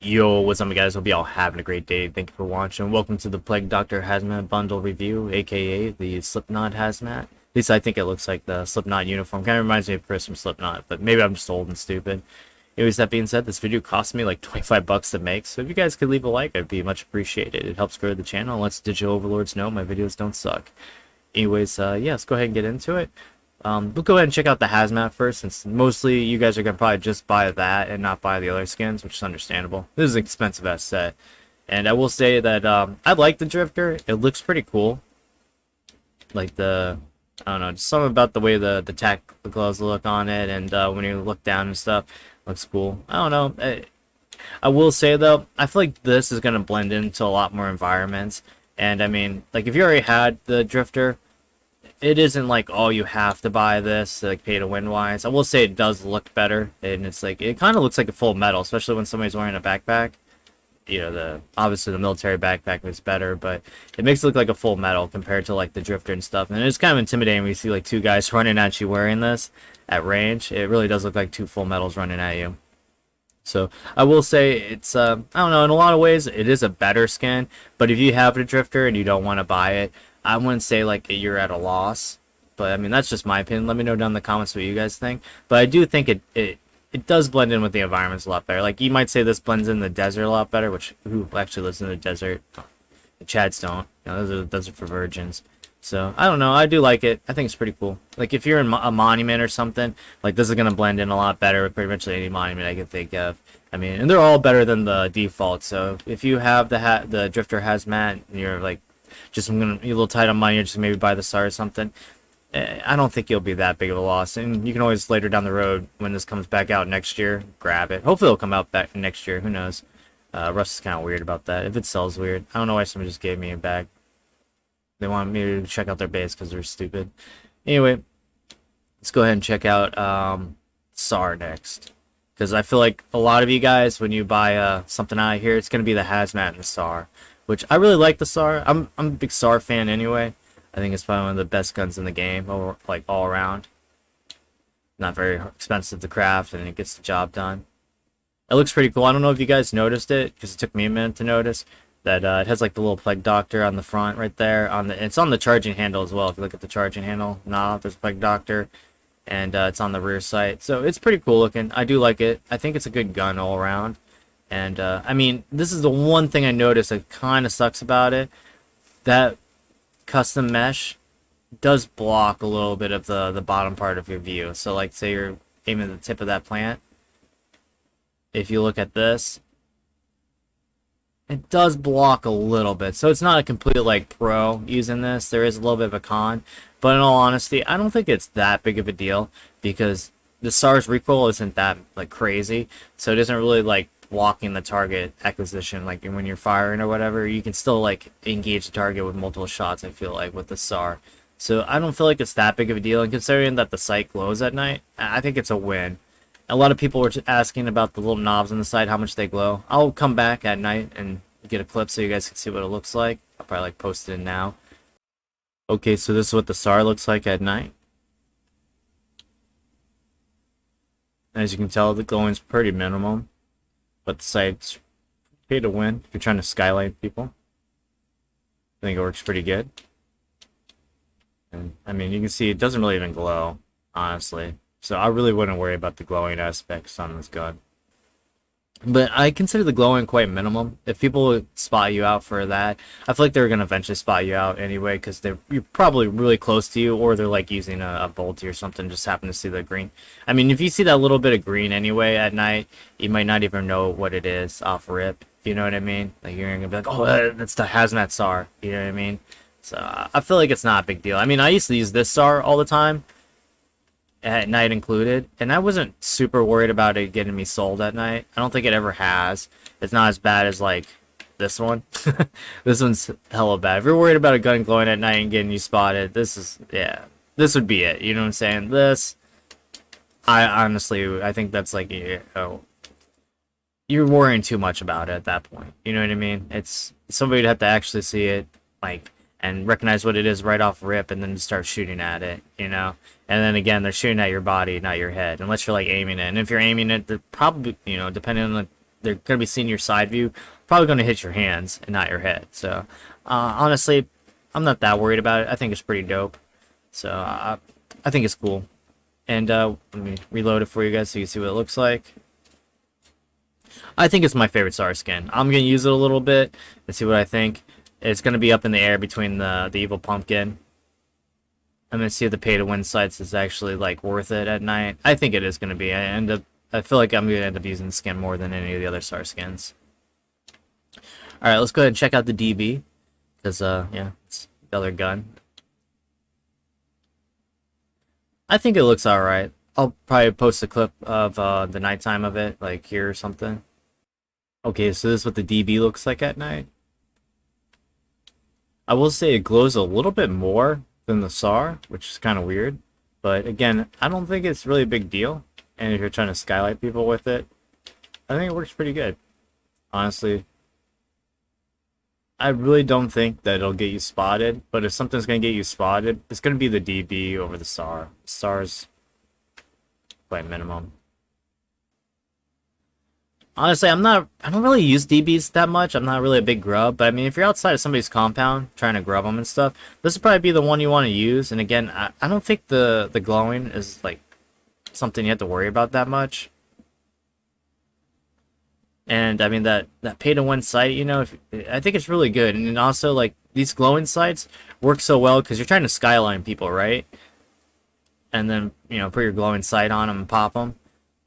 Yo, what's up, guys? Hope you all having a great day. Thank you for watching. Welcome to the Plague Doctor Hazmat bundle review, aka the Slipknot Hazmat. At least I think it looks like the Slipknot uniform. Kind of reminds me of Chris from Slipknot, but maybe I'm just old and stupid. Anyways, that being said, this video cost me like 25 bucks to make, so if you guys could leave a like, I'd be much appreciated. It helps grow the channel and lets digital overlords know my videos don't suck. Anyways, yeah, let's go ahead and get into it. We'll go ahead and check out the Hazmat first, since mostly you guys are going to probably just buy that and not buy the other skins, which is understandable. This is an expensive ass set. And I will say that I like the Drifter. It looks pretty cool. Like I don't know, just something about the way the tactical gloves look on it, and when you look down and stuff, looks cool. I don't know. I will say, though, I feel like this is going to blend into a lot more environments. And, I mean, like, if you already had the Drifter, it isn't like, oh, you have to buy this, like, pay to win wise. I will say it does look better, and it's like, it kind of looks like a full metal, especially when somebody's wearing a backpack. You know, obviously the military backpack is better, but it makes it look like a full metal compared to like the Drifter and stuff. And it's kind of intimidating when you see like two guys running at you wearing this at range. It really does look like two full metals running at you. So I will say it's I don't know, in a lot of ways it is a better skin, but if you have the Drifter and you don't want to buy it, I wouldn't say like you're at a loss. But I mean, that's just my opinion. Let me know down in the comments what you guys think. But I do think it does blend in with the environments a lot better. Like, you might say this blends in the desert a lot better, which who actually lives in the desert? The Chads don't. You know, those are for virgins. So I don't know. I do like it. I think it's pretty cool. Like, if you're in a monument or something, like, this is gonna blend in a lot better with pretty much any monument I can think of. I mean, and they're all better than the default. So if you have the Drifter Hazmat, and you're like, you're a little tight on money, or just maybe buy the SAR or something, I don't think you'll be that big of a loss, and you can always later down the road when this comes back out next year, grab it. Hopefully it'll come out back next year. Who knows? Russ is kind of weird about that. If it sells weird, I don't know why somebody just gave me a bag. They want me to check out their base because they're stupid. Anyway, let's go ahead and check out SAR next, because I feel like a lot of you guys, when you buy something out of here, it's gonna be the Hazmat and the SAR, which I really like the SAR. I'm a big SAR fan anyway. I think it's probably one of the best guns in the game, or like all around. Not very expensive to craft, and it gets the job done. It looks pretty cool. I don't know if you guys noticed it, because it took me a minute to notice that it has like the little Plague Doctor on the front right there. It's on the charging handle as well. If you look at the charging handle, there's Plague Doctor, and it's on the rear sight. So it's pretty cool looking. I do like it. I think it's a good gun all around. And I mean, this is the one thing I noticed that kind of sucks about it. That custom mesh does block a little bit of the bottom part of your view. So like, say you're aiming at the tip of that plant, if you look at this, it does block a little bit. So it's not a complete like pro using this. There is a little bit of a con, but in all honesty, I don't think it's that big of a deal, because the SAR's recoil isn't that like crazy, so it isn't really like blocking the target acquisition. Like when you're firing or whatever, you can still like engage the target with multiple shots, I feel like, with the SAR. So I don't feel like it's that big of a deal, and considering that the sight glows at night, I think it's a win. A lot of people were asking about the little knobs on the side, how much they glow. I'll come back at night and get a clip so you guys can see what it looks like. I'll probably like post it in now. Okay, so this is what the SAR looks like at night. As you can tell, the glowing's pretty minimal, but the sight's pay to win if you're trying to skylight people. I think it works pretty good. And I mean, you can see it doesn't really even glow, honestly. So I really wouldn't worry about the glowing aspects on this gun. But I consider the glowing quite minimum. If people spot you out for that, I feel like they're going to eventually spot you out anyway, because you're probably really close to you, or they're like using a bolty or something, just happen to see the green. I mean, if you see that little bit of green anyway at night, you might not even know what it is off rip. You know what I mean? Like, you're going to be like, oh, that's the Hazmat SAR. You know what I mean? So I feel like it's not a big deal. I mean, I used to use this SAR all the time, at night included, and I wasn't super worried about it getting me sold at night. I don't think it ever has. It's not as bad as like this one. This one's hella bad. If you're worried about a gun glowing at night and getting you spotted, this would be it. You know what I'm saying? I think that's like, you're worrying too much about it at that point. You know what I mean? It's somebody would have to actually see it, like, and recognize what it is right off rip, and then start shooting at it, you know? And then again, they're shooting at your body, not your head, unless you're like aiming it. And if you're aiming it, they're probably, you know, depending on they're going to be seeing your side view, probably going to hit your hands and not your head. So honestly, I'm not that worried about it. I think it's pretty dope. So I think it's cool. And let me reload it for you guys so you can see what it looks like. I think it's my favorite SAR skin. I'm going to use it a little bit and see what I think. It's going to be up in the air between the evil pumpkin. I'm going to see if the pay to win sites is actually like worth it at night. I think it is going to be. I feel like I'm going to end up using the skin more than any of the other SAR skins. Alright, let's go ahead and check out the DB. Because, yeah, it's the other gun. I think it looks alright. I'll probably post a clip of the nighttime of it, like here or something. Okay, so this is what the DB looks like at night. I will say it glows a little bit more than the SAR, which is kind of weird. But again, I don't think it's really a big deal. And if you're trying to skylight people with it, I think it works pretty good. Honestly, I really don't think that it'll get you spotted. But if something's going to get you spotted, it's going to be the DB over the SAR. SAR's quite minimum. Honestly, I don't really use DBs that much. I'm not really a big grub, but I mean, if you're outside of somebody's compound trying to grub them and stuff, this would probably be the one you want to use. And again, I don't think the glowing is like something you have to worry about that much. And I mean, that pay to win site, you know, I think it's really good. And also, like, these glowing sites work so well because you're trying to skyline people, right? And then, you know, put your glowing sight on them and pop them.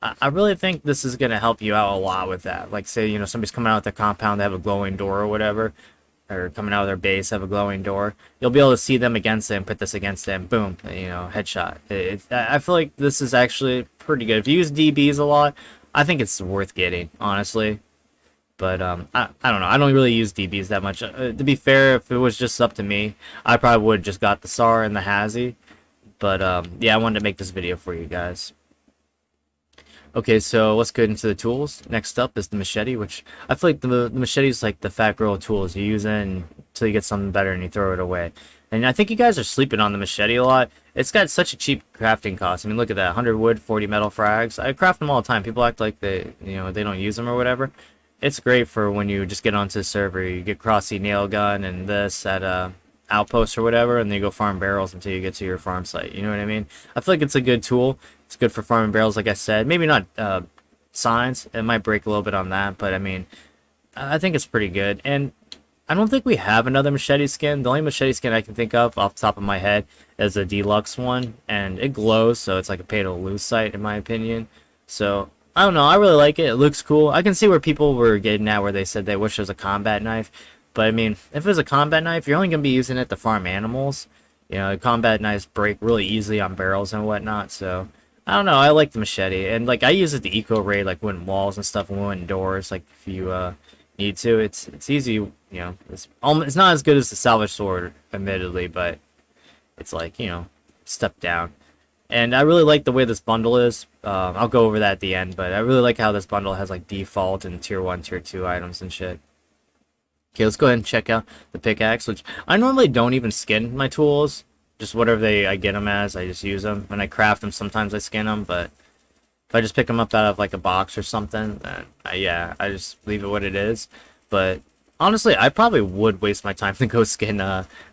I really think this is going to help you out a lot with that. Like, say, you know, somebody's coming out with their compound, they have a glowing door or whatever, or coming out of their base, have a glowing door. You'll be able to see them against them, put this against them, boom, you know, headshot. I feel like this is actually pretty good. If you use DBs a lot, I think it's worth getting, honestly. But I don't know. I don't really use DBs that much. To be fair, if it was just up to me, I probably would have just got the SAR and the Hazy. But yeah, I wanted to make this video for you guys. Okay, so let's get into the tools. Next up is the machete, which I feel like the machete is like the fat girl tools. You use it until you get something better and you throw it away. And I think you guys are sleeping on the machete a lot. It's got such a cheap crafting cost. I mean, look at that, 100 wood, 40 metal frags. I craft them all the time. People act like they don't use them or whatever. It's great for when you just get onto the server. You get crossy nail gun and this at outpost or whatever, and then you go farm barrels until you get to your farm site. You know what I mean? I feel like it's a good tool. It's good for farming barrels, like I said. Maybe not signs. It might break a little bit on that, but I mean, I think it's pretty good. And I don't think we have another machete skin. The only machete skin I can think of off the top of my head is a deluxe one, and it glows, so it's like a pay to lose sight in my opinion. So I don't know. I really like it. It looks cool. I can see where people were getting at where they said they wish it was a combat knife. But I mean, if it was a combat knife, you're only going to be using it to farm animals. You know, combat knives break really easily on barrels and whatnot. So I don't know. I like the machete. And like I use it to eco raid like wooden walls and stuff and wooden doors. Like if you need to. It's easy. You know, it's not as good as the salvage sword, admittedly, but it's like, you know, step down. And I really like the way this bundle is. I'll go over that at the end, but I really like how this bundle has like default and tier 1, tier 2 items and shit. Okay, let's go ahead and check out the pickaxe, which I normally don't even skin my tools. Just whatever I get them as, I just use them. When I craft them, sometimes I skin them, but if I just pick them up out of like a box or something, then yeah, I just leave it what it is. But honestly, I probably would waste my time to go skin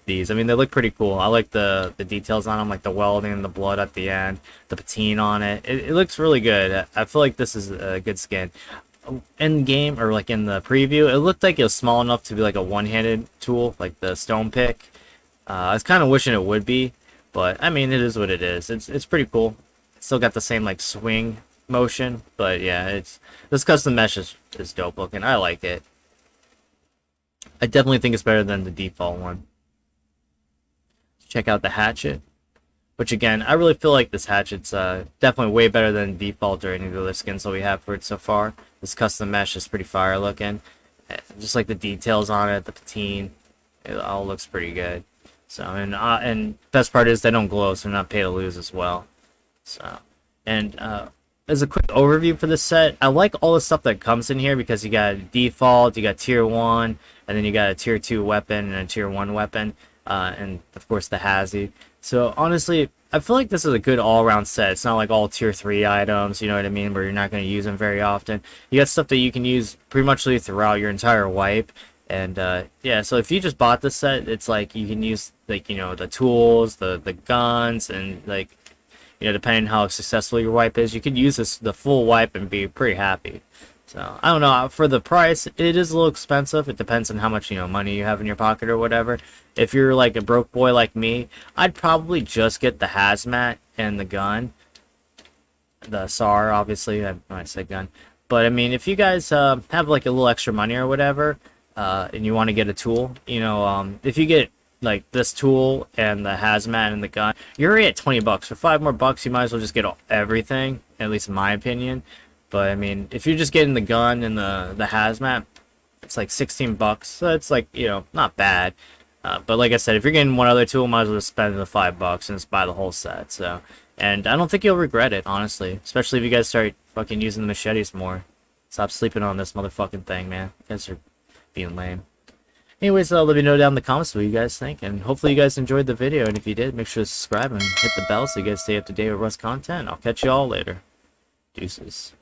these. I mean, they look pretty cool. I like the details on them, like the welding and the blood at the end, the patine on it. It looks really good. I feel like this is a good skin. In game, or like in the preview, it looked like it was small enough to be like a one-handed tool, like the stone pick. I was kind of wishing it would be, but I mean, it is what it is. It's pretty cool. It's still got the same like swing motion, but yeah, this custom mesh is dope looking. I like it. I definitely think it's better than the default one. Check out the hatchet, which again, I really feel like this hatchet's definitely way better than default or any of the other skins that we have for it so far. This custom mesh is pretty fire looking. Just like the details on it, the patine, it all looks pretty good. So, and best part is they don't glow, so they're not pay to lose as well. So, and as a quick overview for this set, I like all the stuff that comes in here because you got default, you got tier 1, and then you got a tier 2 weapon and a tier 1 weapon, and of course the Hazy. So honestly, I feel like this is a good all-around set. It's not like all tier 3 items, you know what I mean, where you're not going to use them very often. You got stuff that you can use pretty much throughout your entire wipe. And yeah, so if you just bought this set, it's like you can use, like, you know, the tools, the guns, and, like, you know, depending how successful your wipe is, you can use the full wipe and be pretty happy. So I don't know, for the price, it is a little expensive. It depends on how much, you know, money you have in your pocket or whatever. If you're like a broke boy like me, I'd probably just get the hazmat and the gun, the SAR, obviously. I said gun, but I mean, if you guys have like a little extra money or whatever, and you want to get a tool, you know, if you get like this tool and the hazmat and the gun, you're already at 20 bucks. For 5 more bucks, you might as well just get everything, at least in my opinion. But I mean, if you're just getting the gun and the hazmat, it's like 16 bucks. So it's like, you know, not bad. But like I said, if you're getting one other tool, might as well just spend the 5 bucks and just buy the whole set. So, and I don't think you'll regret it, honestly. Especially if you guys start fucking using the machetes more. Stop sleeping on this motherfucking thing, man. You guys are being lame. Anyways, let me know down in the comments what you guys think. And hopefully you guys enjoyed the video. And if you did, make sure to subscribe and hit the bell so you guys stay up to date with Rust content. I'll catch you all later. Deuces.